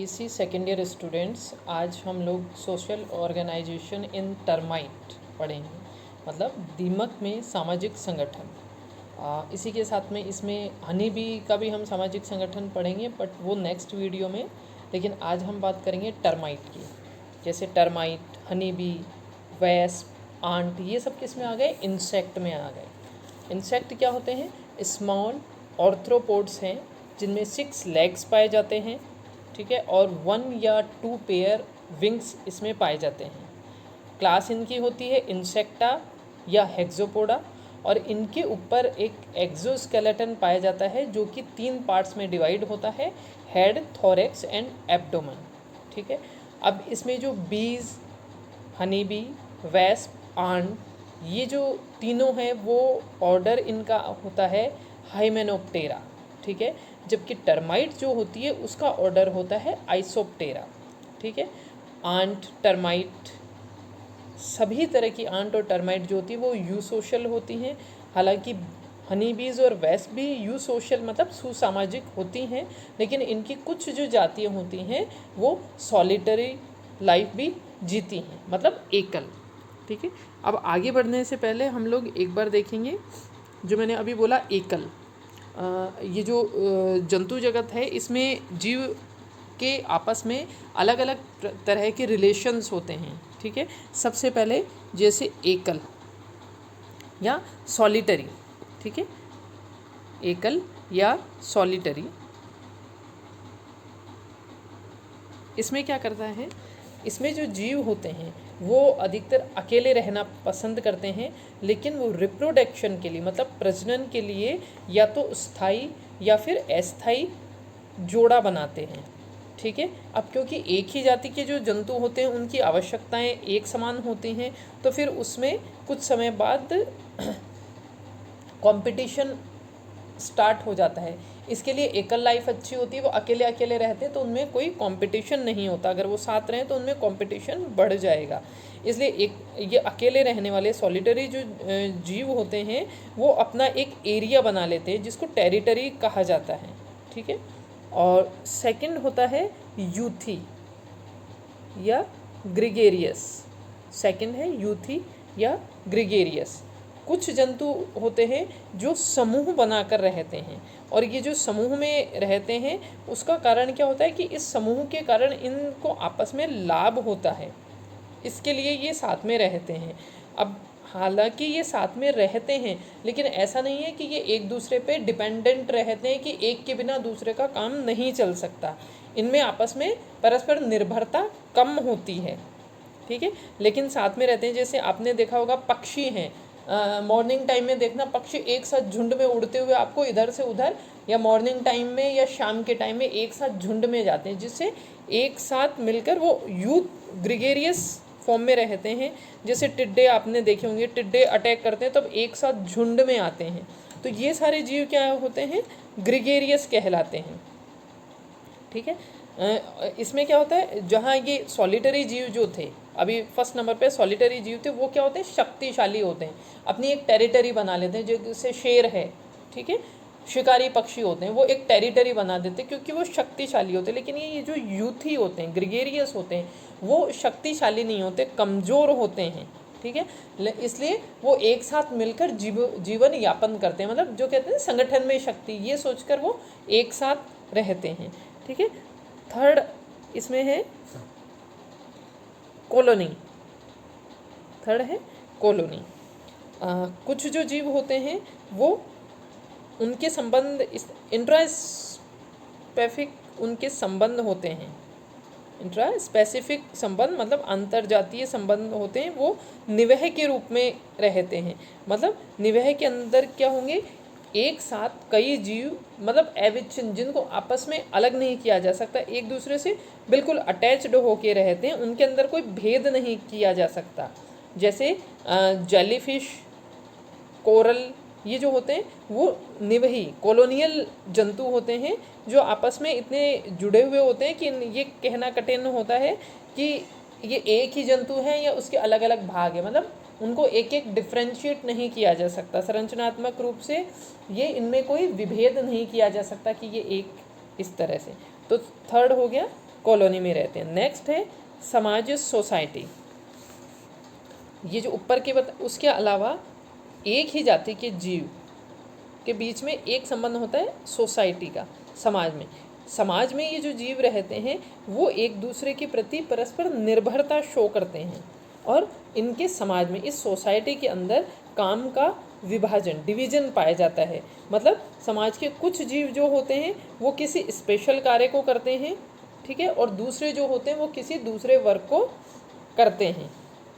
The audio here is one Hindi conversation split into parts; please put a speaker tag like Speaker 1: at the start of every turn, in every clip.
Speaker 1: BSc सेकेंड ईयर स्टूडेंट्स, आज हम लोग सोशल ऑर्गेनाइजेशन इन टर्माइट पढ़ेंगे, मतलब दीमक में सामाजिक संगठन। इसी के साथ में इसमें हनी बी का भी हम सामाजिक संगठन पढ़ेंगे, बट वो नेक्स्ट वीडियो में। लेकिन आज हम बात करेंगे टर्माइट की। जैसे termite, honey bee, wasp, ant, ये सब किस में आ गए? इंसेक्ट में आ गए। इंसेक्ट क्या होते हैं? स्मॉल ऑर्थ्रोपोड्स हैं जिनमें 6 लेग्स पाए जाते हैं, ठीक है, और 1 या 2 पेयर विंग्स इसमें पाए जाते हैं। क्लास इनकी होती है इंसेक्टा या हेक्सोपोडा, और इनके ऊपर एक एक्सोस्केलेटन पाया जाता है जो कि 3 पार्ट्स में डिवाइड होता है, हेड, थोरेक्स एंड एब्डोमेन, ठीक है। अब इसमें जो बीज, हनी बी, वेस्प, आंट, ये जो तीनों हैं वो ऑर्डर इनका होता है हाइमेनोप्टेरा, ठीक है, जबकि टर्माइट जो होती है उसका ऑर्डर होता है आइसोप्टेरा, ठीक है। आंट, टर्माइट, सभी तरह की आंट और टर्माइट जो होती है वो यूसोशल होती हैं। हालांकि हनी बीज और वेस्प भी यूसोशल मतलब सुसामाजिक होती हैं, लेकिन इनकी कुछ जो जातियाँ होती हैं वो सॉलिटरी लाइफ भी जीती हैं, मतलब एकल, ठीक है। अब आगे बढ़ने से पहले हम लोग एक बार देखेंगे जो मैंने अभी बोला एकल। ये जो जंतु जगत है इसमें जीव के आपस में अलग अलग तरह के रिलेशंस होते हैं, ठीक है। सबसे पहले जैसे एकल या सॉलिटरी, ठीक है, एकल या सॉलिटरी, इसमें क्या करता है? इसमें जो जीव होते हैं वो अधिकतर अकेले रहना पसंद करते हैं, लेकिन वो रिप्रोडक्शन के लिए मतलब प्रजनन के लिए या तो स्थायी या फिर अस्थायी जोड़ा बनाते हैं, ठीक है। अब क्योंकि एक ही जाति के जो जंतु होते हैं उनकी आवश्यकताएं एक समान होती हैं, तो फिर उसमें कुछ समय बाद कंपटीशन स्टार्ट हो जाता है। इसके लिए एकल लाइफ अच्छी होती है। वो अकेले अकेले रहते हैं तो उनमें कोई कंपटीशन नहीं होता, अगर वो साथ रहें तो उनमें कंपटीशन बढ़ जाएगा। इसलिए ये अकेले रहने वाले सॉलिटरी जो जीव होते हैं वो अपना एक एरिया बना लेते हैं जिसको टेरिटरी कहा जाता है, ठीक है। और सेकंड होता है यूथी या ग्रिगेरियस। सेकंड है यूथी या ग्रिगेरियस। कुछ जंतु होते हैं जो समूह बनाकर रहते हैं, और ये जो समूह में रहते हैं उसका कारण क्या होता है कि इस समूह के कारण इनको आपस में लाभ होता है, इसके लिए ये साथ में रहते हैं। अब हालांकि ये साथ में रहते हैं, लेकिन ऐसा नहीं है कि ये एक दूसरे पे डिपेंडेंट रहते हैं कि एक के बिना दूसरे का काम नहीं चल सकता। इनमें आपस में परस्पर निर्भरता कम होती है, ठीक है, लेकिन साथ में रहते हैं। जैसे आपने देखा होगा पक्षी हैं, मॉर्निंग टाइम में देखना पक्षी एक साथ झुंड में उड़ते हुए आपको इधर से उधर, या मॉर्निंग टाइम में या शाम के टाइम में एक साथ झुंड में जाते हैं, जिससे एक साथ मिलकर वो यूथ ग्रिगेरियस फॉर्म में रहते हैं। जैसे टिड्डे आपने देखे होंगे, टिड्डे अटैक करते हैं तब एक साथ झुंड में आते हैं। तो ये सारे जीव क्या होते हैं? ग्रिगेरियस कहलाते हैं, ठीक है। इसमें क्या होता है, जहाँ ये सॉलिटरी जीव जो थे, अभी फर्स्ट नंबर पे सॉलिटरी जीव थे, वो क्या होते हैं? शक्तिशाली होते हैं, अपनी एक टेरिटरी बना लेते हैं। जैसे शेर है, ठीक है, शिकारी पक्षी होते हैं, वो एक टेरिटरी बना देते हैं क्योंकि वो शक्तिशाली होते हैं। लेकिन ये जो यूथी होते हैं, ग्रिगेरियस होते हैं, वो शक्तिशाली नहीं होते, कमज़ोर होते हैं, ठीक है। इसलिए वो एक साथ मिलकर जीवन यापन करते हैं, मतलब जो कहते हैं संगठन में शक्ति, ये सोचकर वो एक साथ रहते हैं, ठीक है। थर्ड इसमें है कॉलोनी। थर्ड है कॉलोनी। कुछ जो जीव होते हैं वो उनके संबंध इंट्रास्पेसिफिक उनके संबंध होते हैं। इंट्रास्पेसिफिक संबंध मतलब अंतरजातीय संबंध होते हैं, वो निवह के रूप में रहते हैं। मतलब निवह के अंदर क्या होंगे? एक साथ कई जीव, मतलब अविच्छिन्न, जिनको आपस में अलग नहीं किया जा सकता, एक दूसरे से बिल्कुल अटैच्ड होके रहते हैं, उनके अंदर कोई भेद नहीं किया जा सकता। जैसे जेलीफिश, कोरल, ये जो होते हैं वो निवही कॉलोनियल जंतु होते हैं जो आपस में इतने जुड़े हुए होते हैं कि ये कहना कठिन होता है कि ये एक ही जंतु है या उसके अलग अलग भाग है। मतलब उनको एक एक डिफ्रेंशिएट नहीं किया जा सकता, संरचनात्मक रूप से ये इनमें कोई विभेद नहीं किया जा सकता कि ये एक इस तरह से। तो थर्ड हो गया कॉलोनी में रहते हैं। नेक्स्ट है समाज, सोसाइटी। ये जो ऊपर के उसके अलावा एक ही जाति के जीव के बीच में एक संबंध होता है सोसाइटी का, समाज में। समाज में ये जो जीव रहते हैं वो एक दूसरे के प्रति परस्पर निर्भरता शो करते हैं और इनके समाज में, इस सोसाइटी के अंदर काम का विभाजन, डिवीजन पाया जाता है। मतलब समाज के कुछ जीव जो होते हैं वो किसी स्पेशल कार्य को करते हैं, ठीक है, और दूसरे जो होते हैं वो किसी दूसरे वर्क को करते हैं,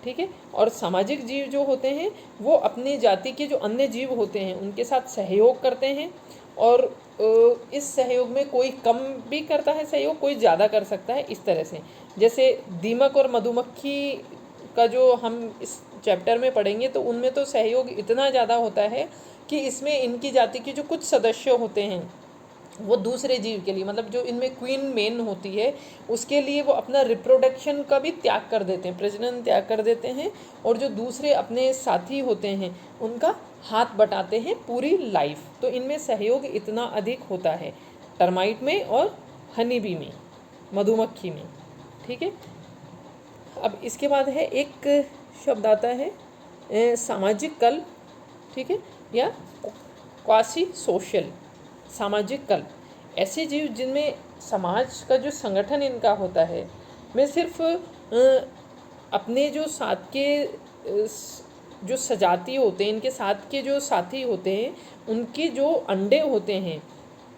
Speaker 1: ठीक है। और सामाजिक जीव जो होते हैं वो अपनी जाति के जो अन्य जीव होते हैं उनके साथ सहयोग करते हैं और इस सहयोग में कोई कम भी करता है सहयोग, कोई ज़्यादा कर सकता है, इस तरह से। जैसे दीमक और मधुमक्खी का जो हम इस चैप्टर में पढ़ेंगे तो उनमें तो सहयोग इतना ज़्यादा होता है कि इसमें इनकी जाति के जो कुछ सदस्य होते हैं वो दूसरे जीव के लिए, मतलब जो इनमें क्वीन मेन होती है उसके लिए वो अपना रिप्रोडक्शन का भी त्याग कर देते हैं, प्रजनन त्याग कर देते हैं, और जो दूसरे अपने साथी होते हैं उनका हाथ बटाते हैं पूरी लाइफ। तो इनमें सहयोग इतना अधिक होता है टर्माइट में और हनी बी में, मधुमक्खी में, ठीक है। अब इसके बाद है एक शब्द आता है सामाजिक कल्प, ठीक है, या क्वासी सोशल। सामाजिक कल्प ऐसे जीव जिनमें समाज का जो संगठन इनका होता है में सिर्फ अपने जो साथ के जो सजाती होते हैं, इनके साथ के जो साथी होते हैं उनके जो अंडे होते हैं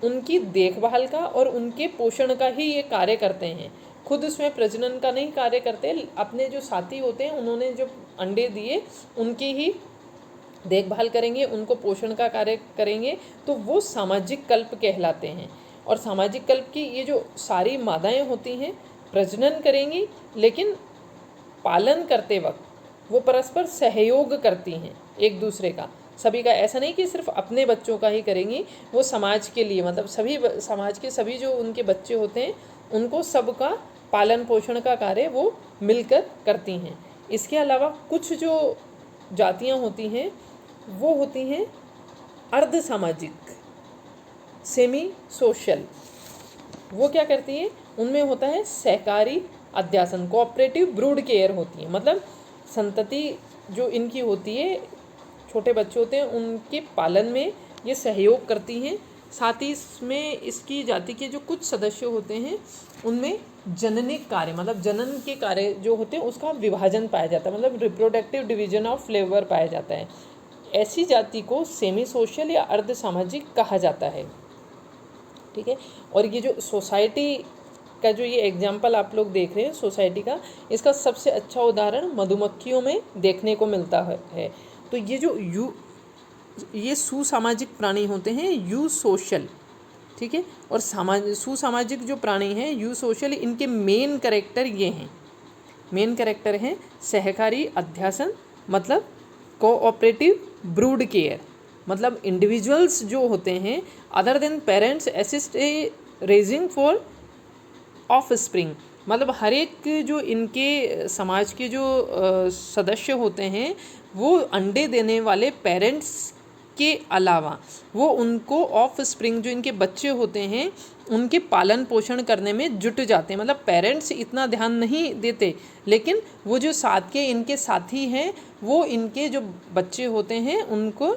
Speaker 1: उनकी देखभाल का और उनके पोषण का ही ये कार्य करते हैं। खुद उसमें प्रजनन का नहीं कार्य करते, अपने जो साथी होते हैं उन्होंने जो अंडे दिए उनकी ही देखभाल करेंगे, उनको पोषण का कार्य करेंगे, तो वो सामाजिक कल्प कहलाते हैं। और सामाजिक कल्प की ये जो सारी मादाएं होती हैं प्रजनन करेंगी, लेकिन पालन करते वक्त वो परस्पर सहयोग करती हैं एक दूसरे का, सभी का। ऐसा नहीं कि सिर्फ अपने बच्चों का ही करेंगी, वो समाज के लिए, मतलब सभी समाज के सभी जो उनके बच्चे होते हैं उनको सबका पालन पोषण का कार्य वो मिलकर करती हैं। इसके अलावा कुछ जो जातियाँ होती हैं वो होती हैं अर्ध सामाजिक, सेमी सोशल। वो क्या करती हैं, उनमें होता है सहकारी अध्यासन, कोऑपरेटिव ब्रूड केयर होती है। मतलब संतति जो इनकी होती है, छोटे बच्चे होते हैं उनके पालन में ये सहयोग करती हैं। साथ ही इसमें इसकी जाति के जो कुछ सदस्य होते हैं उनमें जननिक कार्य, मतलब जनन के कार्य जो होते हैं उसका विभाजन पाया जाता है, मतलब रिप्रोडक्टिव डिवीजन ऑफ लेबर पाया जाता है। ऐसी जाति को सेमी सोशल या अर्ध सामाजिक कहा जाता है, ठीक है। और ये जो सोसाइटी का जो ये एग्जाम्पल आप लोग देख रहे हैं सोसाइटी का, इसका सबसे अच्छा उदाहरण मधुमक्खियों में देखने को मिलता है। तो ये जो ये सुसामाजिक प्राणी होते हैं यू सोशल, ठीक है। और सुसामाजिक जो प्राणी हैं यू सोशल, इनके मेन कैरेक्टर ये हैं, मेन कैरेक्टर हैं सहकारी अध्यासन, मतलब कोऑपरेटिव ब्रूड केयर, मतलब इंडिविजुअल्स जो होते हैं other than parents assist A raising for of spring, मतलब हर एक जो इनके समाज के जो सदस्य होते हैं वो अंडे देने वाले पेरेंट्स के अलावा वो उनको ऑफ स्प्रिंग जो इनके बच्चे होते हैं उनके पालन पोषण करने में जुट जाते हैं। मतलब पेरेंट्स इतना ध्यान नहीं देते, लेकिन वो जो साथ के इनके साथी हैं वो इनके जो बच्चे होते हैं उनको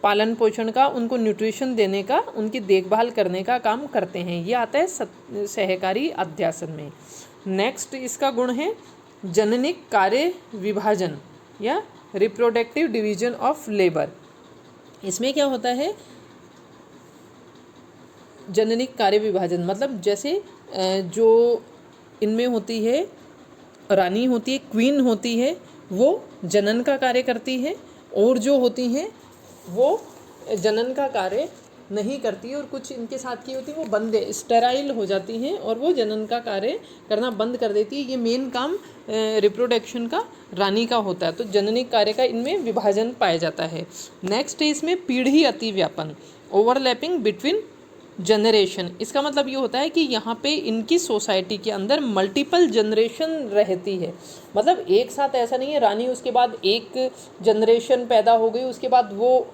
Speaker 1: पालन पोषण का, उनको न्यूट्रिशन देने का, उनकी देखभाल करने का काम करते हैं। ये आता है सहकारी अध्यासन में। नेक्स्ट इसका गुण है जननिक कार्य विभाजन या रिप्रोडक्टिव डिवीजन ऑफ लेबर। इसमें क्या होता है, जननिक कार्य विभाजन, मतलब जैसे जो इनमें होती है रानी होती है, क्वीन होती है, वो जनन का कार्य करती है, और जो होती हैं वो जनन का कार्य नहीं करती और कुछ इनके साथ की होती है वो बंदे स्टेराइल हो जाती हैं और वो जनन का कार्य करना बंद कर देती है। ये मेन काम रिप्रोडक्शन का रानी का होता है। तो जननिक कार्य का इनमें विभाजन पाया जाता है। नेक्स्ट है इसमें पीढ़ी अतिव्यापन, ओवरलैपिंग बिटवीन जनरेशन, इसका मतलब ये होता है कि यहाँ पे इनकी सोसाइटी के अंदर मल्टीपल जनरेशन रहती है। मतलब एक साथ ऐसा नहीं है रानी उसके बाद एक जनरेशन पैदा हो गई, उसके बाद वो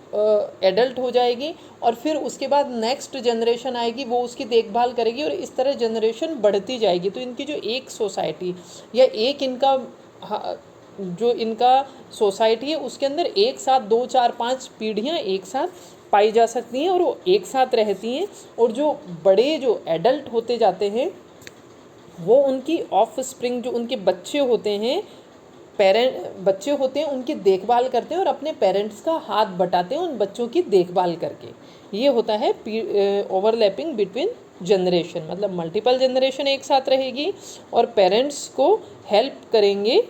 Speaker 1: एडल्ट हो जाएगी और फिर उसके बाद नेक्स्ट जनरेशन आएगी, वो उसकी देखभाल करेगी और इस तरह जनरेशन बढ़ती जाएगी। तो इनकी जो एक सोसाइटी या एक इनका जो इनका सोसाइटी है उसके अंदर एक साथ 2 4 5 पीढ़ियाँ एक साथ पाई जा सकती हैं और वो एक साथ रहती हैं। और जो बड़े जो एडल्ट होते जाते हैं वो उनकी ऑफ स्प्रिंग जो उनके बच्चे होते हैं बच्चे होते हैं उनकी देखभाल करते हैं और अपने पेरेंट्स का हाथ बटाते हैं उन बच्चों की देखभाल करके। ये होता है ओवरलैपिंग बिटवीन जनरेशन, मतलब मल्टीपल जनरेशन एक साथ रहेगी और पेरेंट्स को हेल्प करेंगे।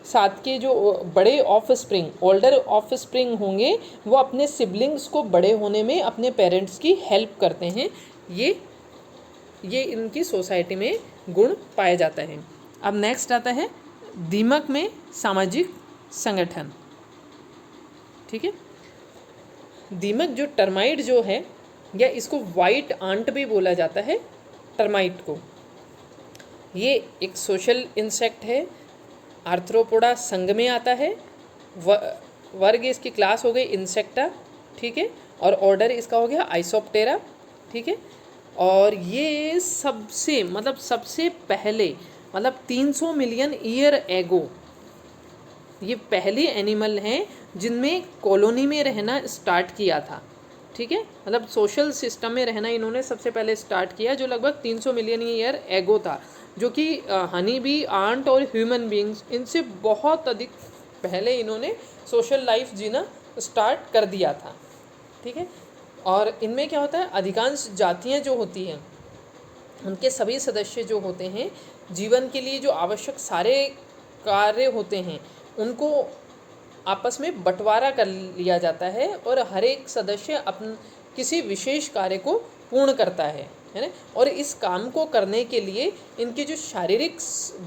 Speaker 1: साथ के जो बड़े of spring older of spring होंगे वो अपने सिबलिंग्स को बड़े होने में अपने पेरेंट्स की हेल्प करते हैं। ये इनकी सोसाइटी में गुण पाया जाता है। अब नेक्स्ट आता है दीमक में सामाजिक संगठन। ठीक है, दीमक जो टर्माइट जो है या इसको वाइट आंट भी बोला जाता है टर्माइट को, ये एक सोशल इंसेक्ट है, आर्थ्रोपोडा संघ में आता है, वर्ग इसकी क्लास हो गई इंसेक्टा। ठीक है, और ऑर्डर इसका हो गया आइसोप्टेरा। ठीक है, और ये सबसे पहले 300 मिलियन ईयर एगो ये पहले एनिमल हैं जिनमें कॉलोनी में रहना स्टार्ट किया था। ठीक है, मतलब सोशल सिस्टम में रहना इन्होंने सबसे पहले स्टार्ट किया जो लगभग 300 मिलियन ईयर एगो था, जो कि हनी बी, आंट और ह्यूमन बींग्स इनसे बहुत अधिक पहले इन्होंने सोशल लाइफ जीना स्टार्ट कर दिया था। ठीक है, और इनमें क्या होता है, अधिकांश जातियां जो होती हैं उनके सभी सदस्य जो होते हैं जीवन के लिए जो आवश्यक सारे कार्य होते हैं उनको आपस में बंटवारा कर लिया जाता है और हर एक सदस्य किसी विशेष कार्य को पूर्ण करता है ना। और इस काम को करने के लिए इनकी जो शारीरिक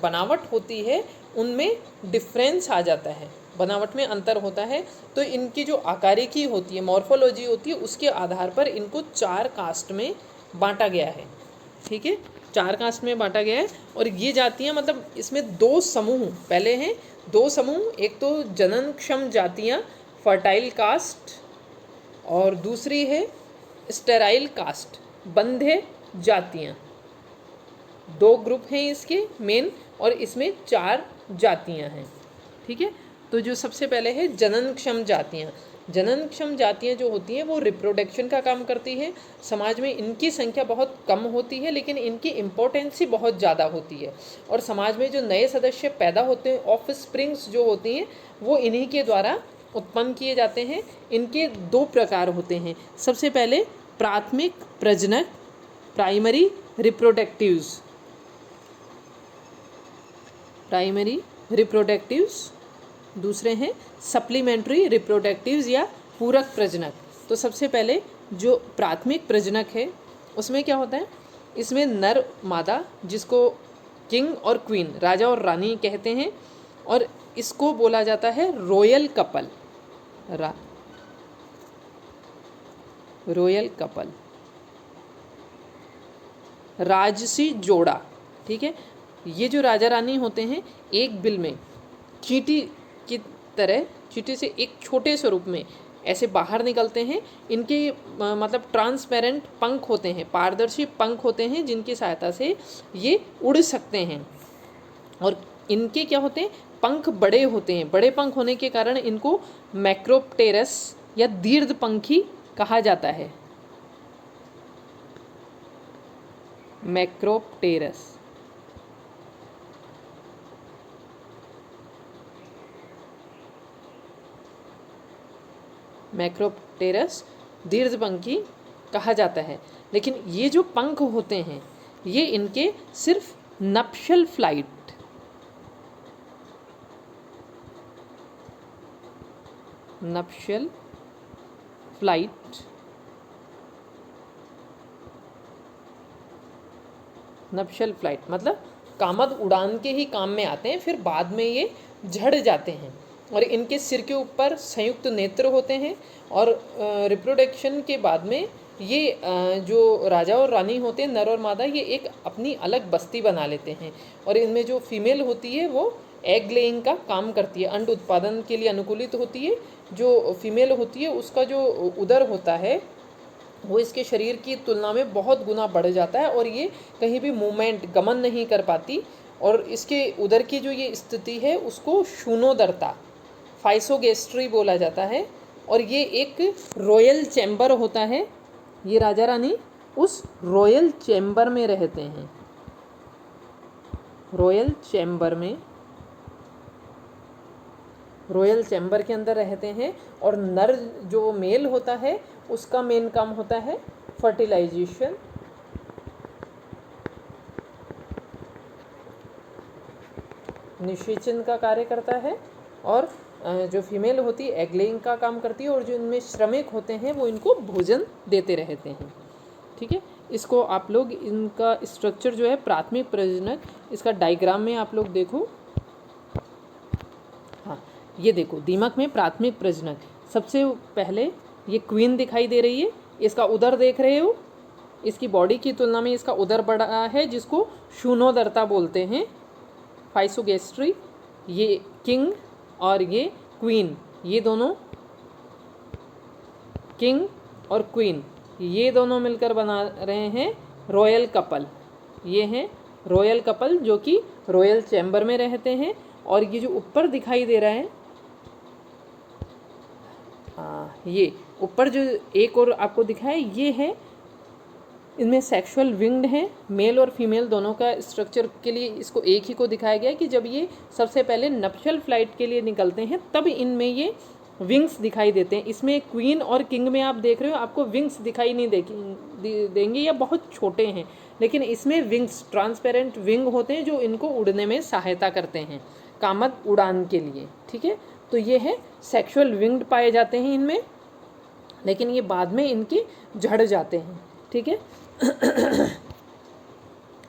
Speaker 1: बनावट होती है उनमें डिफरेंस आ जाता है, बनावट में अंतर होता है। तो इनकी जो आकारिकी होती है, मॉर्फोलॉजी होती है, उसके आधार पर इनको 4 कास्ट में बांटा गया है। ठीक है, 4 कास्ट में बांटा गया है। और ये जातियाँ इसमें 2 समूह पहले हैं, 2 समूह, एक तो जननक्षम जातियाँ फर्टाइल कास्ट और दूसरी है स्टेराइल कास्ट बंधे जातियाँ। 2 ग्रुप हैं इसके मेन और इसमें 4 जातियाँ हैं। ठीक है, तो जो सबसे पहले है जननक्षम जातियाँ। जननक्षम जातियाँ जो होती हैं वो रिप्रोडक्शन का काम करती है। समाज में इनकी संख्या बहुत कम होती है लेकिन इनकी इम्पोर्टेंस ही बहुत ज़्यादा होती है। और समाज में जो नए सदस्य पैदा होते हैं, ऑफ स्प्रिंग्स जो होती हैं, वो इन्हीं के द्वारा उत्पन्न किए जाते हैं। इनके 2 प्रकार होते हैं। सबसे पहले प्राथमिक प्रजनक, प्राइमरी रिप्रोडक्टिव्स, दूसरे हैं सप्लीमेंट्री रिप्रोडक्टिव्स या पूरक प्रजनक। तो सबसे पहले जो प्राथमिक प्रजनक है उसमें क्या होता है, इसमें नर मादा जिसको किंग और क्वीन, राजा और रानी कहते हैं, और इसको बोला जाता है रॉयल कपल, रॉयल कपल, राजसी जोड़ा। ठीक है, ये जो राजा रानी होते हैं एक बिल में चींटी की तरह, चींटी से एक छोटे स्वरूप में ऐसे बाहर निकलते हैं। इनके ट्रांसपेरेंट पंख होते हैं, पारदर्शी पंख होते हैं जिनकी सहायता से ये उड़ सकते हैं। और इनके क्या होते हैं, पंख बड़े होते हैं। बड़े पंख होने के कारण इनको मैक्रोप्टेरस या दीर्घपंखी कहा जाता है। मैक्रोप्टेरस, मैक्रोप्टेरस दीर्घपंखी कहा जाता है। लेकिन ये जो पंख होते हैं ये इनके सिर्फ नप्शल फ्लाइट, मतलब कामद उड़ान के ही काम में आते हैं, फिर बाद में ये झड़ जाते हैं। और इनके सिर के ऊपर संयुक्त नेत्र होते हैं और रिप्रोडक्शन के बाद में ये जो राजा और रानी होते हैं, नर और मादा, ये एक अपनी अलग बस्ती बना लेते हैं। और इनमें जो फीमेल होती है वो एग लेइंग का काम करती है, अंड उत्पादन के लिए अनुकूलित होती है। जो फीमेल होती है उसका जो उदर होता है वो इसके शरीर की तुलना में बहुत गुना बढ़ जाता है, और ये कहीं भी मूवमेंट, गमन नहीं कर पाती। और इसके उदर की जो ये स्थिति है उसको शूनोदरता, फाइसोगेस्ट्री बोला जाता है। और ये एक रॉयल चैम्बर होता है। ये राजा रानी उस रॉयल चैम्बर में रहते हैं, रॉयल चैम्बर में, रॉयल चैम्बर के अंदर रहते हैं। और नर जो मेल होता है उसका मेन काम होता है फर्टिलाइजेशन, निषेचन का कार्य करता है। और जो फीमेल होती है एग लेइंग का काम करती है। और जो इनमें श्रमिक होते हैं वो इनको भोजन देते रहते हैं। ठीक है, इसको आप लोग, इनका स्ट्रक्चर जो है प्राथमिक प्रजनक, इसका डायग्राम में आप लोग देखो। हाँ, ये देखो दीमक में प्राथमिक प्रजनक, सबसे पहले ये क्वीन दिखाई दे रही है, इसका उदर देख रहे हो, इसकी बॉडी की तुलना में इसका उदर बड़ा है, जिसको शूनोदरता बोलते हैं, फाइसोगेस्ट्री। ये किंग और ये क्वीन, ये दोनों किंग और क्वीन, ये दोनों मिलकर बना रहे हैं रॉयल कपल। ये हैं रॉयल कपल जो कि रॉयल चैम्बर में रहते हैं। और ये जो ऊपर दिखाई दे रहा है, ये ऊपर जो एक और आपको दिखा है, ये है, इनमें सेक्सुअल विंग्ड हैं, मेल और फीमेल दोनों का स्ट्रक्चर के लिए इसको एक ही को दिखाया गया है कि जब ये सबसे पहले नप्शल फ्लाइट के लिए निकलते हैं तब इनमें ये विंग्स दिखाई देते हैं। इसमें क्वीन और किंग में आप देख रहे हो आपको विंग्स दिखाई नहीं देंगे या बहुत छोटे हैं, लेकिन इसमें विंग्स, ट्रांसपेरेंट विंग होते हैं जो इनको उड़ने में सहायता करते हैं, कामत उड़ान के लिए। ठीक है, तो ये है सेक्सुअल विंग्ड पाए जाते हैं इनमें, लेकिन ये बाद में इनके झड़ जाते हैं। ठीक है,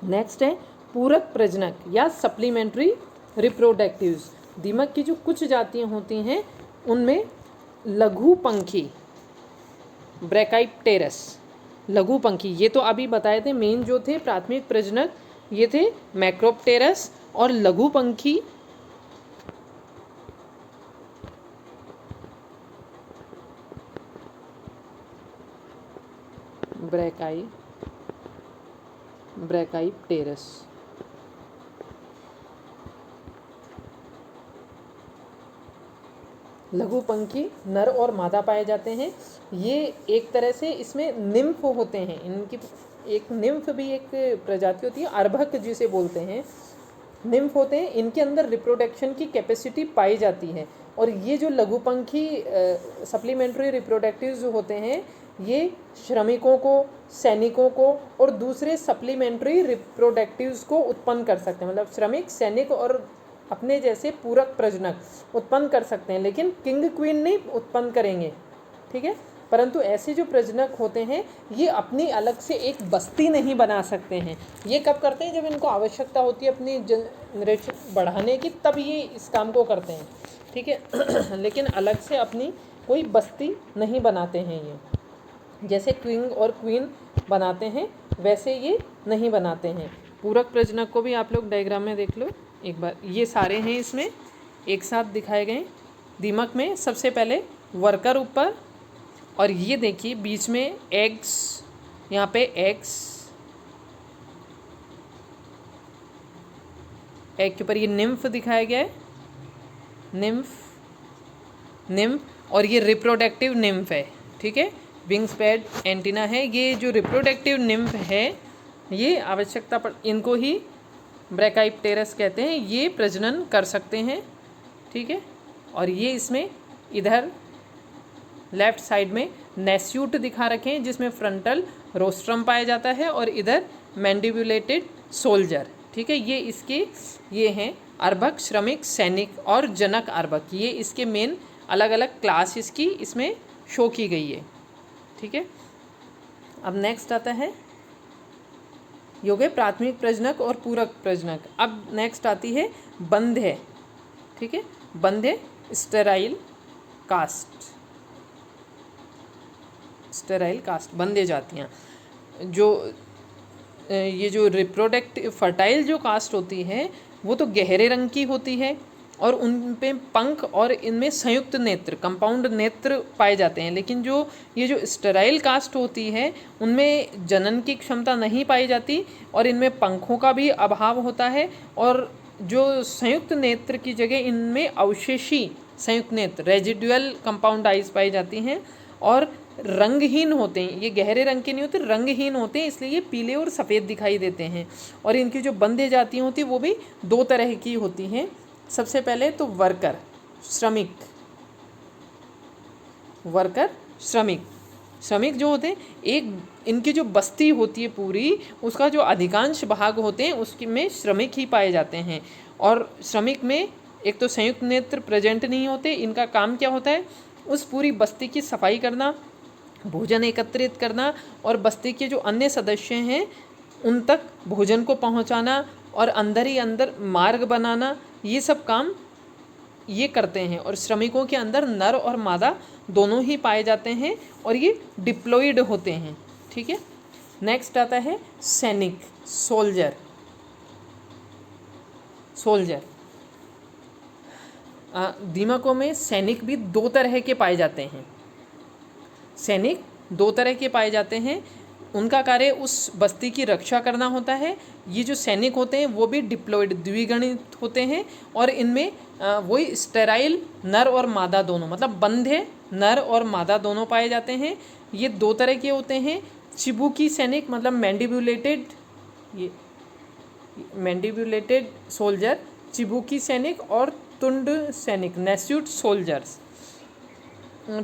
Speaker 1: नेक्स्ट है पूरक प्रजनक या सप्लीमेंट्री रिप्रोडक्टिव्स। दीमक की जो कुछ जातियां होती हैं उनमें लघु पंखी, ब्रैकाइप्टेरस, लघु पंखी, ये तो अभी बताए थे, मेन जो थे प्राथमिक प्रजनक ये थे मैक्रोप्टेरस, और लघु पंखी ब्रैकाइप्टेरस। लघु पंखी नर और मादा पाए जाते हैं। ये एक तरह से इसमें निम्फ होते हैं, इनकी एक निम्फ भी एक प्रजाति होती है, अर्भक जिसे बोलते हैं, निम्फ होते हैं, इनके अंदर रिप्रोडक्शन की कैपेसिटी पाई जाती है। और ये जो लघु पंखी सप्लीमेंट्री रिप्रोडक्टिव्स होते हैं, ये श्रमिकों को, सैनिकों को और दूसरे सप्लीमेंट्री रिप्रोडक्टिव्स को उत्पन्न कर सकते हैं। मतलब श्रमिक, सैनिक और अपने जैसे पूरक प्रजनक उत्पन्न कर सकते हैं, लेकिन किंग क्वीन नहीं उत्पन्न करेंगे। ठीक है, परंतु ऐसे जो प्रजनक होते हैं ये अपनी अलग से एक बस्ती नहीं बना सकते हैं। ये कब करते हैं? जब इनको आवश्यकता होती है अपनी जनरेशन बढ़ाने की, तब ये इस काम को करते हैं। ठीक है लेकिन अलग से अपनी कोई बस्ती नहीं बनाते हैं। ये जैसे किंग और क्वीन बनाते हैं वैसे ये नहीं बनाते हैं। पूरक प्रजनक को भी आप लोग डायग्राम में देख लो एक बार, ये सारे हैं इसमें एक साथ दिखाए गए। दीमक में सबसे पहले वर्कर ऊपर, और ये देखिए बीच में एग्स, यहाँ पे एग्स, एग के ऊपर ये निम्फ दिखाया गया है, निम्फ, और ये रिप्रोडक्टिव निम्फ है। ठीक है, विंग्स पैड एंटीना है। ये जो रिप्रोडक्टिव निम्फ है ये आवश्यकता पर, इनको ही ब्रैकाइप्टेरस कहते हैं, ये प्रजनन कर सकते हैं। ठीक है, और ये इसमें इधर लेफ्ट साइड में नेस्यूट दिखा रखे हैं जिसमें फ्रंटल रोस्ट्रम पाया जाता है, और इधर मैंडिबुलेटेड सोल्जर। ठीक है, ये इसके ये हैं अर्भक, श्रमिक, सैनिक और जनक अर्भक। ये इसके मेन अलग अलग क्लास इसकी इसमें शो की गई है। ठीक है, अब नेक्स्ट आता है ये हो गए प्राथमिक प्रजनक और पूरक प्रजनक। अब नेक्स्ट आती है बंध्य। ठीक है, बंध्य स्टेराइल कास्ट, स्टेराइल कास्ट, बंदे जातियाँ। जो ये जो रिप्रोडक्टिव फर्टाइल जो कास्ट होती है वो तो गहरे रंग की होती है और उन पे पंख और इनमें संयुक्त नेत्र, कंपाउंड नेत्र पाए जाते हैं। लेकिन जो ये जो स्टेराइल कास्ट होती है उनमें जनन की क्षमता नहीं पाई जाती और इनमें पंखों का भी अभाव होता है और जो संयुक्त नेत्र की जगह इनमें अवशेषी संयुक्त नेत्र, रेजिडुअल कंपाउंड आइज पाई जाती हैं और रंगहीन होते हैं। ये गहरे रंग के नहीं होते, रंगहीन होते हैं, इसलिए ये पीले और सफ़ेद दिखाई देते हैं। और इनकी जो बंधे जातियाँ होती हैं वो भी दो तरह की होती हैं। सबसे पहले तो वर्कर, श्रमिक, वर्कर श्रमिक। श्रमिक जो होते हैं, एक इनकी जो बस्ती होती है पूरी, उसका जो अधिकांश भाग होते हैं उसकी में श्रमिक ही पाए जाते हैं। और श्रमिक में एक तो संयुक्त नेत्र प्रेजेंट नहीं होते। इनका काम क्या होता है, उस पूरी बस्ती की सफाई करना, भोजन एकत्रित करना और बस्ती के जो अन्य सदस्य हैं उन तक भोजन को पहुंचाना और अंदर ही अंदर मार्ग बनाना, ये सब काम ये करते हैं। और श्रमिकों के अंदर नर और मादा दोनों ही पाए जाते हैं और ये डिप्लॉयड होते हैं। ठीक है, नेक्स्ट आता है सैनिक, सोल्जर। सोल्जर दीमकों में सैनिक भी दो तरह के पाए जाते हैं। सैनिक दो तरह के पाए जाते हैं, उनका कार्य उस बस्ती की रक्षा करना होता है। ये जो सैनिक होते हैं वो भी डिप्लॉयड, द्विगणित होते हैं और इनमें वही स्टेराइल नर और मादा दोनों, मतलब बंधे नर और मादा दोनों पाए जाते हैं। ये दो तरह के होते हैं, चिबुकी सैनिक मतलब मैंडिबुलेटेड, ये मैंडिबुलेटेड सोल्जर, चिबुकी सैनिक और तुंड सैनिक, नेस्यूट सोल्जर्स।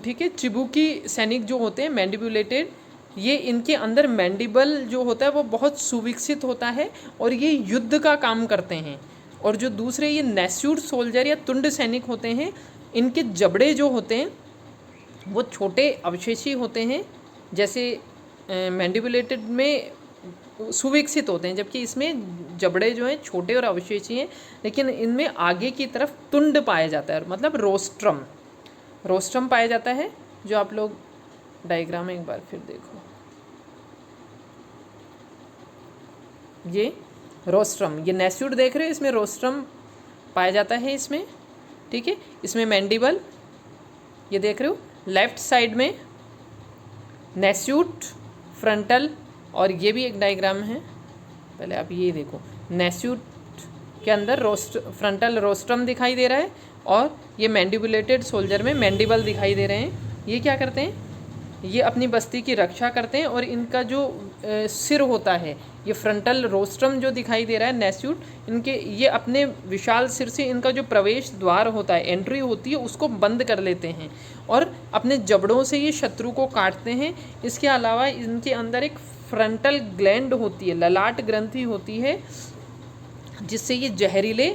Speaker 1: ठीक है, चिबुकी सैनिक जो होते हैं मैंडिबुलेटेड, ये इनके अंदर मैंडिबल जो होता है वो बहुत सुविकसित होता है और ये युद्ध का काम करते हैं। और जो दूसरे ये नेस्यूट सोल्जर या तुंड सैनिक होते हैं, इनके जबड़े जो होते हैं वो छोटे अवशेषी होते हैं। जैसे मैंडिबुलेटेड में सुविकसित होते हैं, जबकि इसमें जबड़े जो हैं छोटे और अवशेषी हैं, लेकिन इनमें आगे की तरफ तुंड पाया जाता है, मतलब रोस्ट्रम, रोस्ट्रम पाया जाता है। जो आप लोग डायग्राम में एक बार फिर देखो, ये रोस्ट्रम, ये नेस्यूट देख रहे हो, इसमें रोस्ट्रम पाया जाता है इसमें। ठीक है, इसमें मैंडिबल, ये देख रहे हो लेफ्ट साइड में नेस्यूट फ्रंटल, और ये भी एक डायग्राम है, पहले आप ये देखो, नेस्यूट के अंदर फ्रंटल रोस्ट्रम दिखाई दे रहा है और ये मैंडिबुलेटेड सोल्जर में मैंडिबल दिखाई दे रहे हैं। ये क्या करते हैं, ये अपनी बस्ती की रक्षा करते हैं और इनका जो सिर होता है, ये फ्रंटल रोस्ट्रम जो दिखाई दे रहा है नेस्यूट, इनके ये अपने विशाल सिर से इनका जो प्रवेश द्वार होता है, एंट्री होती है, उसको बंद कर लेते हैं और अपने जबड़ों से ये शत्रु को काटते हैं। इसके अलावा इनके अंदर एक फ्रंटल ग्लैंड होती है, ललाट ग्रंथि होती है, जिससे ये जहरीले,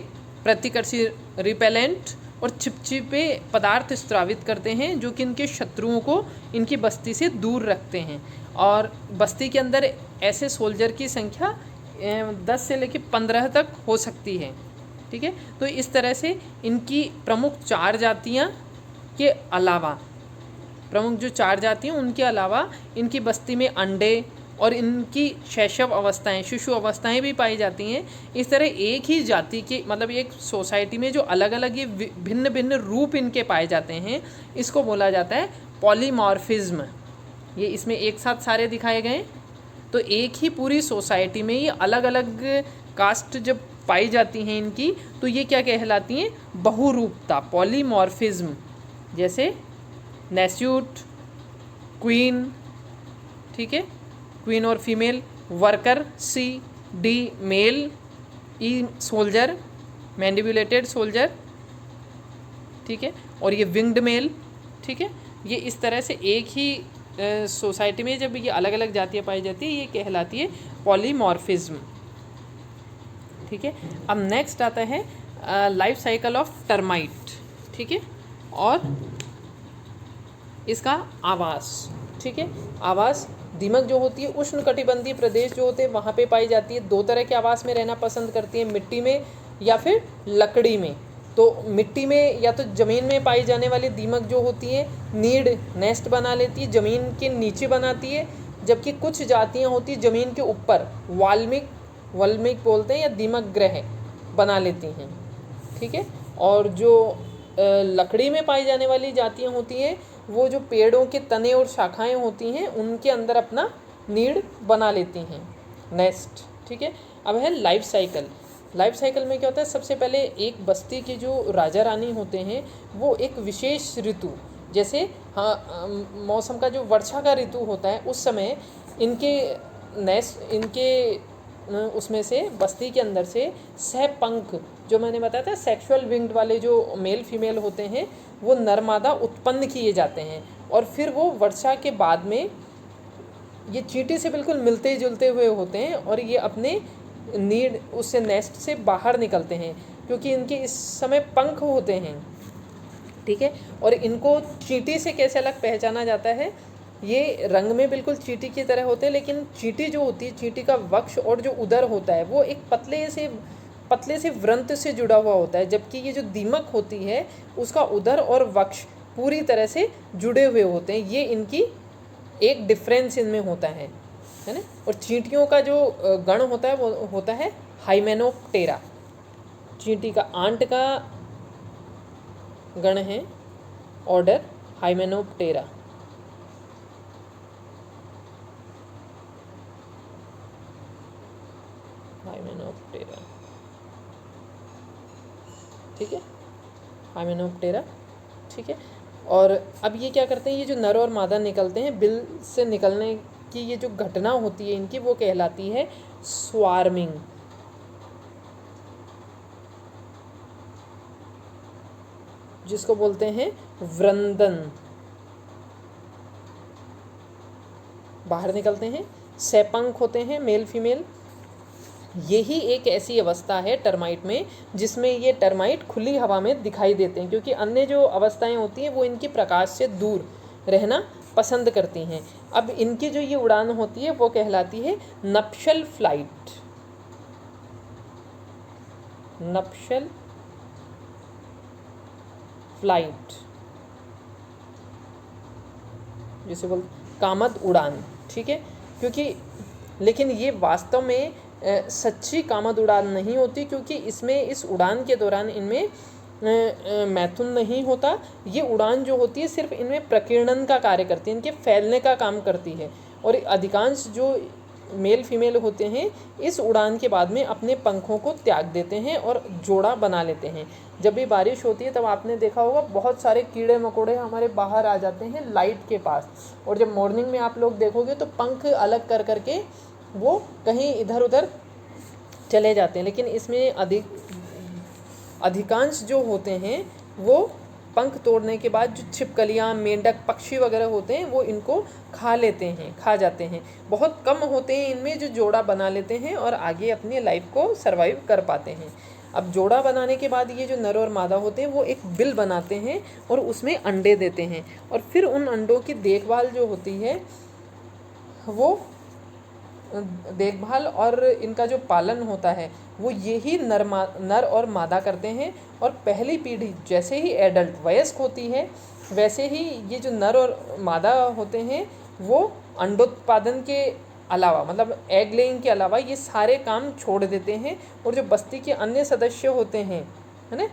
Speaker 1: प्रतिकर्षी, रिपेलेंट और चिपचिपे पदार्थ स्रावित करते हैं, जो कि इनके शत्रुओं को इनकी बस्ती से दूर रखते हैं। और बस्ती के अंदर ऐसे सोल्जर की संख्या 10 से लेकर 15 तक हो सकती है। ठीक है, तो इस तरह से इनकी प्रमुख 4 जातियाँ के अलावा, प्रमुख जो 4 जातियाँ उनके अलावा इनकी बस्ती में अंडे और इनकी शैशव अवस्थाएं, शिशु अवस्थाएं भी पाई जाती हैं। इस तरह एक ही जाति के, मतलब एक सोसाइटी में जो अलग अलग ये भिन्न भिन्न रूप इनके पाए जाते हैं, इसको बोला जाता है पॉलीमॉर्फिज्म। ये इसमें एक साथ सारे दिखाए गए, तो एक ही पूरी सोसाइटी में ये अलग अलग कास्ट जब पाई जाती हैं इनकी, तो ये क्या कहलाती हैं, बहुरूपता, पॉलीमॉर्फिज्म। जैसे नेस्यूट, क्वीन, ठीक है, क्वीन और फीमेल, वर्कर सी, डी मेल, ई सोल्जर, मैंडिबुलेटेड सोल्जर, ठीक है, और ये विंग्ड मेल। ठीक है, ये इस तरह से एक ही सोसाइटी में जब ये अलग अलग जातियाँ पाई जाती है, ये कहलाती है पॉलीमॉर्फिज्म। ठीक है, अब नेक्स्ट आता है लाइफ साइकिल ऑफ टर्माइट। ठीक है, और इसका आवास। ठीक है, आवास, दीमक जो होती है उष्णकटिबंधीय प्रदेश जो होते हैं वहाँ पे पाई जाती है। 2 तरह के आवास में रहना पसंद करती है, मिट्टी में या फिर लकड़ी में। तो मिट्टी में या तो ज़मीन में पाई जाने वाली दीमक जो होती है नीड नेस्ट बना लेती है, ज़मीन के नीचे बनाती है, जबकि कुछ जातियाँ होती हैं ज़मीन के ऊपर वल्मिक बोलते हैं या दीमक ग्रह बना लेती हैं, ठीक है। और जो लकड़ी में पाई जाने वाली जातियाँ होती हैं वो जो पेड़ों के तने और शाखाएं होती हैं उनके अंदर अपना नीड बना लेती हैं, नेस्ट, ठीक है। अब है लाइफ साइकिल। लाइफ साइकिल में क्या होता है, सबसे पहले एक बस्ती के जो राजा रानी होते हैं वो एक विशेष ऋतु, जैसे मौसम का जो वर्षा का ऋतु होता है उस समय इनके उसमें से बस्ती के अंदर से सहपंख, जो मैंने बताया था सेक्सुअल विंग्ड वाले जो मेल फीमेल होते हैं वो नर मादा उत्पन्न किए जाते हैं, और फिर वो वर्षा के बाद में ये चींटी से बिल्कुल मिलते जुलते हुए होते हैं और ये अपने नीड उससे नेस्ट से बाहर निकलते हैं, क्योंकि इनके इस समय पंख होते हैं, ठीक है। और इनको चींटी से कैसे अलग पहचाना जाता है, ये रंग में बिल्कुल चींटी की तरह होते हैं, लेकिन चींटी जो होती है, चींटी का वक्ष और जो उदर होता है वो एक पतले से व्रंत से जुड़ा हुआ होता है, जबकि ये जो दीमक होती है उसका उदर और वक्ष पूरी तरह से जुड़े हुए होते हैं। ये इनकी एक डिफरेंस इनमें होता है ना। और चींटियों का जो गण होता है वो होता है हाइमेनोप्टेरा। चींटी का आंट का गण है ऑर्डर हाइमेनोप्टेरा। ठीक है, हाइमेनोप्टेरा, ठीक है। और अब ये क्या करते हैं, ये जो नर और मादा निकलते हैं, बिल से निकलने की ये जो घटना होती है इनकी वो कहलाती है स्वार्मिंग। जिसको बोलते हैं वृंदन। बाहर निकलते हैं, सैपंख होते हैं मेल फीमेल। यही एक ऐसी अवस्था है टर्माइट में जिसमें ये टर्माइट खुली हवा में दिखाई देते हैं, क्योंकि अन्य जो अवस्थाएं होती हैं वो इनकी प्रकाश से दूर रहना पसंद करती हैं। अब इनकी जो ये उड़ान होती है वो कहलाती है नप्शल फ्लाइट। नप्शल फ्लाइट जिसे बोलते कामद उड़ान, ठीक है। क्योंकि लेकिन ये वास्तव में सच्ची कामद उड़ान नहीं होती, क्योंकि इसमें इस उड़ान के दौरान इनमें मैथुन नहीं होता। ये उड़ान जो होती है सिर्फ इनमें प्रकीर्णन का कार्य करती है, इनके फैलने का काम करती है। और अधिकांश जो मेल फीमेल होते हैं इस उड़ान के बाद में अपने पंखों को त्याग देते हैं और जोड़ा बना लेते हैं। जब भी बारिश होती है तब आपने देखा होगा बहुत सारे कीड़े मकोड़े हमारे बाहर आ जाते हैं लाइट के पास, और जब मॉर्निंग में आप लोग देखोगे तो पंख अलग कर करके वो कहीं इधर उधर चले जाते हैं। लेकिन इसमें अधिकांश जो होते हैं वो पंख तोड़ने के बाद जो छिपकलियाँ, मेंढक, पक्षी वगैरह होते हैं वो इनको खा जाते हैं। बहुत कम होते हैं इनमें जो जोड़ा बना लेते हैं और आगे अपनी लाइफ को सरवाइव कर पाते हैं। अब जोड़ा बनाने के बाद ये जो नर और मादा होते हैं वो एक बिल बनाते हैं और उसमें अंडे देते हैं, और फिर उन अंडों की देखभाल जो होती है वो देखभाल और इनका जो पालन होता है वो यही नर और मादा करते हैं। और पहली पीढ़ी जैसे ही एडल्ट वयस्क होती है वैसे ही ये जो नर और मादा होते हैं वो अंडोत्पादन के अलावा, मतलब एग लेइंग के अलावा, ये सारे काम छोड़ देते हैं। और जो बस्ती के अन्य सदस्य होते हैं, है ना,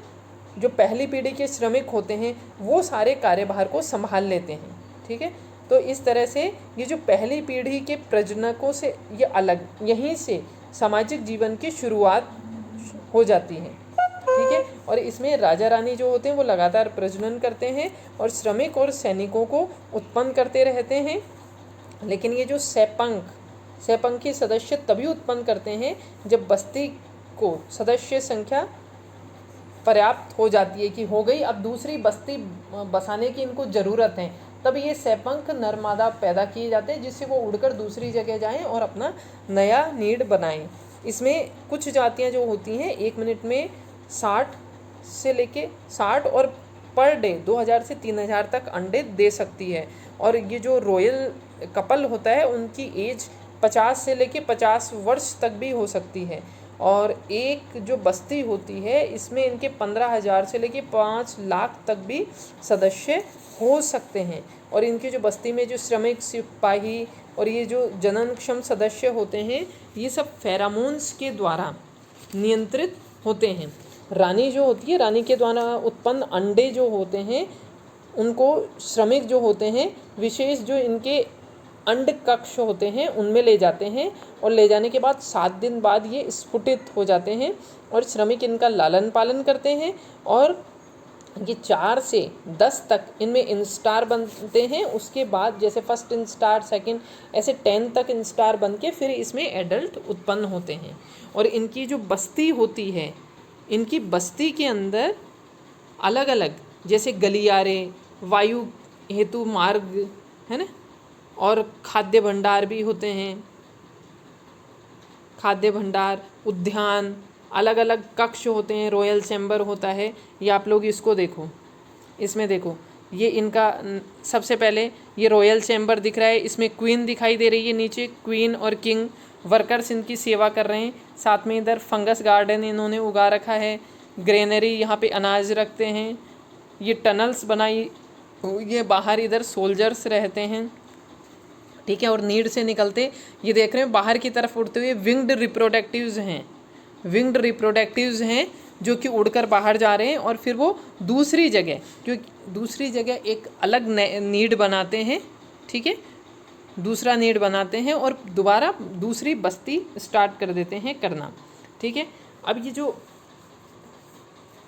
Speaker 1: जो पहली पीढ़ी के श्रमिक होते हैं वो सारे कार्यभार को संभाल लेते हैं, ठीक है। तो इस तरह से ये जो पहली पीढ़ी के प्रजनकों से ये अलग, यहीं से सामाजिक जीवन की शुरुआत हो जाती है, ठीक है। और इसमें राजा रानी जो होते हैं वो लगातार प्रजनन करते हैं और श्रमिक और सैनिकों को उत्पन्न करते रहते हैं। लेकिन ये जो सैपंखी सदस्य तभी उत्पन्न करते हैं जब बस्ती को सदस्य संख्या पर्याप्त हो जाती है कि हो गई, अब दूसरी बस्ती बसाने की इनको ज़रूरत है, तब ये सैपंख नर मादा पैदा किए जाते हैं जिससे वो उड़कर दूसरी जगह जाएं और अपना नया नीड बनाएं। इसमें कुछ जातियां जो होती हैं 1 मिनट में 60 और पर डे 2000 से 3000 तक अंडे दे सकती है। और ये जो रॉयल कपल होता है उनकी एज 50 से लेके 50 वर्ष तक भी हो सकती है। और एक जो बस्ती होती है इसमें इनके 15,000 से लेके 5 लाख तक भी सदस्य हो सकते हैं। और इनकी जो बस्ती में जो श्रमिक, सिपाही और ये जो जननक्षम सदस्य होते हैं ये सब फेरामोन्स के द्वारा नियंत्रित होते हैं। रानी जो होती है, रानी के द्वारा उत्पन्न अंडे जो होते हैं उनको श्रमिक जो होते हैं विशेष जो इनके अंड कक्ष होते हैं उनमें ले जाते हैं और ले जाने के बाद 7 दिन बाद ये स्फुटित हो जाते हैं और श्रमिक इनका लालन पालन करते हैं और ये 4 से 10 तक इनमें इंस्टार बनते हैं। उसके बाद जैसे फर्स्ट इंस्टार, सेकंड, ऐसे 10 तक इंस्टार बन के फिर इसमें एडल्ट उत्पन्न होते हैं। और इनकी जो बस्ती होती है, इनकी बस्ती के अंदर अलग अलग जैसे गलियारे, वायु हेतु मार्ग है ना, और खाद्य भंडार भी होते हैं, खाद्य भंडार, उद्यान, अलग अलग कक्ष होते हैं, रॉयल चैम्बर होता है। ये आप लोग इसको देखो, इसमें देखो ये इनका सबसे पहले ये रॉयल चैम्बर दिख रहा है, इसमें क्वीन दिखाई दे रही है, नीचे क्वीन और किंग वर्कर्स इनकी सेवा कर रहे हैं। साथ में इधर फंगस गार्डन इन्होंने उगा रखा है, ग्रेनरी यहाँ पे अनाज रखते हैं, ये टनल्स बनाई, ये बाहर इधर सोल्जर्स रहते हैं, ठीक है। और नीड से निकलते ये देख रहे हैं बाहर की तरफ उड़ते हुए विंग्ड रिप्रोडक्टिव्स हैं, विंग्ड रिप्रोडक्टिव्स हैं जो कि उड़कर बाहर जा रहे हैं और फिर वो दूसरी जगह एक अलग नीड बनाते हैं, ठीक है, दूसरा नीड बनाते हैं और दोबारा दूसरी बस्ती स्टार्ट कर देते हैं करना, ठीक है। अब ये जो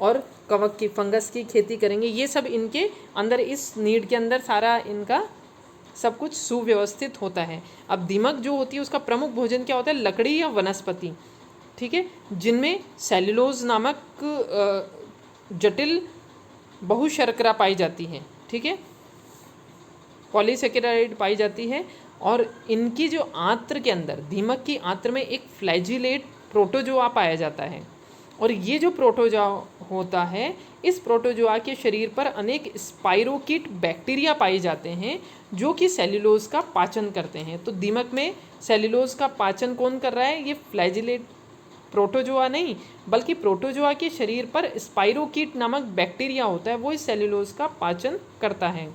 Speaker 1: और कवक की, फंगस की खेती करेंगे, ये सब इनके अंदर, इस नीड के अंदर सारा इनका सब कुछ सुव्यवस्थित होता है। अब दीमक जो होती है उसका प्रमुख भोजन क्या होता है? लकड़ी या वनस्पति, ठीक है, जिनमें सेल्यूलोज नामक जटिल बहुशर्करा पाई जाती है, ठीक है, पॉलीसेकेराइड पाई जाती है। और इनकी जो आंत्र के अंदर, दीमक की आंत्र में एक फ्लैजिलेट प्रोटोजोआ पाया जाता है। और ये जो प्रोटोजोआ होता है, इस प्रोटोजोआ के शरीर पर अनेक स्पाइरोकीट बैक्टीरिया पाए जाते हैं जो कि सेल्यूलोज का पाचन करते हैं। तो दीमक में सेल्यूलोज का पाचन कौन कर रहा है? ये फ्लैजिलेट प्रोटोजोआ नहीं, बल्कि प्रोटोजोआ के शरीर पर स्पाइरोकीट नामक बैक्टीरिया होता है, वो इस सेल्यूलोज का पाचन करता है।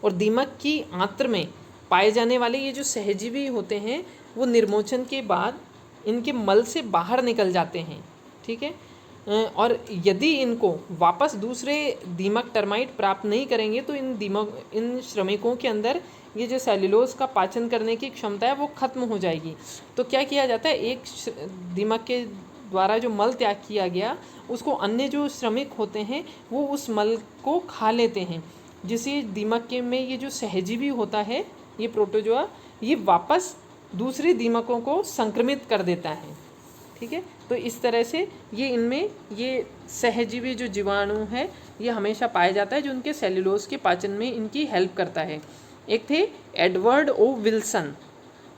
Speaker 1: और दीमक की आंत्र में पाए जाने वाले ये जो सहजीवी होते हैं वो निर्मोचन के बाद इनके मल से बाहर निकल जाते हैं, ठीक है। और यदि इनको वापस दूसरे दीमक टर्माइट प्राप्त नहीं करेंगे तो इन श्रमिकों के अंदर ये जो सेल्यूलोज का पाचन करने की क्षमता है वो खत्म हो जाएगी। तो क्या किया जाता है, एक दीमक के द्वारा जो मल त्याग किया गया उसको अन्य जो श्रमिक होते हैं वो उस मल को खा लेते हैं, जिससे दीमक के में ये जो सहजीवी होता है, ये प्रोटोजोआ, ये वापस दूसरे दीमकों को संक्रमित कर देता है, ठीक है। तो इस तरह से ये इनमें ये सहजीवी जो जीवाणु है ये हमेशा पाया जाता है जो उनके सेल्यूलोज के पाचन में इनकी हेल्प करता है। एक थे एडवर्ड ओ विल्सन,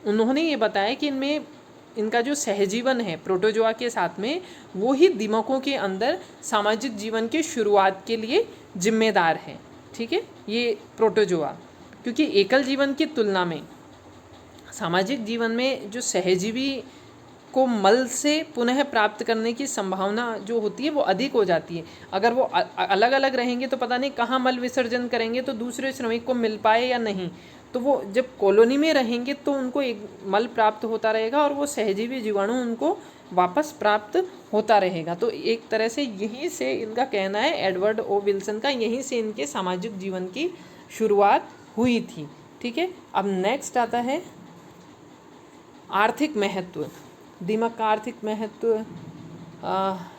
Speaker 1: उन्होंने ये बताया कि इनमें इनका जो सहजीवन है प्रोटोजोआ के साथ में, वो ही दीमकों के अंदर सामाजिक जीवन के शुरुआत के लिए जिम्मेदार है, ठीक है, ये प्रोटोजोआ। क्योंकि एकल जीवन की तुलना में सामाजिक जीवन में जो सहजीवी को मल से पुनः प्राप्त करने की संभावना जो होती है वो अधिक हो जाती है। अगर वो अलग अलग रहेंगे तो पता नहीं कहाँ मल विसर्जन करेंगे तो दूसरे श्रमिक को मिल पाए या नहीं। तो वो जब कॉलोनी में रहेंगे तो उनको एक मल प्राप्त होता रहेगा और वो सहजीवी जीवाणु उनको वापस प्राप्त होता रहेगा। तो एक तरह से यहीं से इनका कहना है, एडवर्ड ओ विल्सन का, यहीं से इनके सामाजिक जीवन की शुरुआत हुई थी, ठीक है। अब नेक्स्ट आता है आर्थिक महत्व। दीमक का आर्थिक महत्व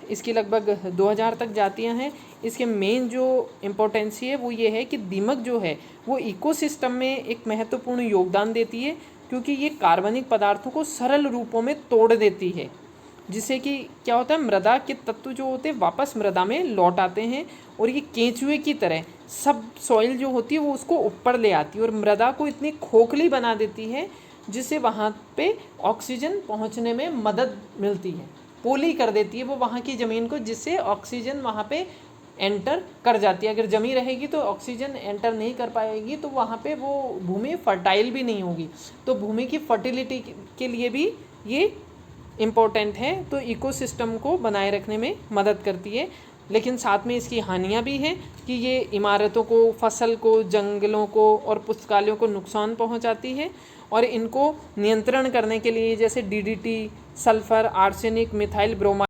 Speaker 1: इसकी लगभग 2000 तक जातियाँ हैं। इसके मेन जो इम्पोर्टेंसी है वो ये है कि दीमक जो है वो इकोसिस्टम में एक महत्वपूर्ण योगदान देती है, क्योंकि ये कार्बनिक पदार्थों को सरल रूपों में तोड़ देती है, जिससे कि क्या होता है, मृदा के तत्व जो होते हैं वापस मृदा में लौट आते हैं और ये केंचुए की तरह सब सॉइल जो होती है वो उसको ऊपर ले आती है और मृदा को इतनी खोखली बना देती है जिससे वहाँ पे ऑक्सीजन पहुँचने में मदद मिलती है, पोली कर देती है वो वहाँ की ज़मीन को, जिससे ऑक्सीजन वहाँ पे एंटर कर जाती है। अगर जमी रहेगी तो ऑक्सीजन एंटर नहीं कर पाएगी तो वहाँ पे वो भूमि फर्टाइल भी नहीं होगी। तो भूमि की फर्टिलिटी के लिए भी ये इम्पोर्टेंट है, तो इकोसिस्टम को बनाए रखने में मदद करती है। लेकिन साथ में इसकी हानियाँ भी हैं कि ये इमारतों को, फसल को, जंगलों को और पुस्तकालयों को नुकसान पहुंचाती है। और इनको नियंत्रण करने के लिए जैसे DDT, sulphur, arsenic, methyl bromide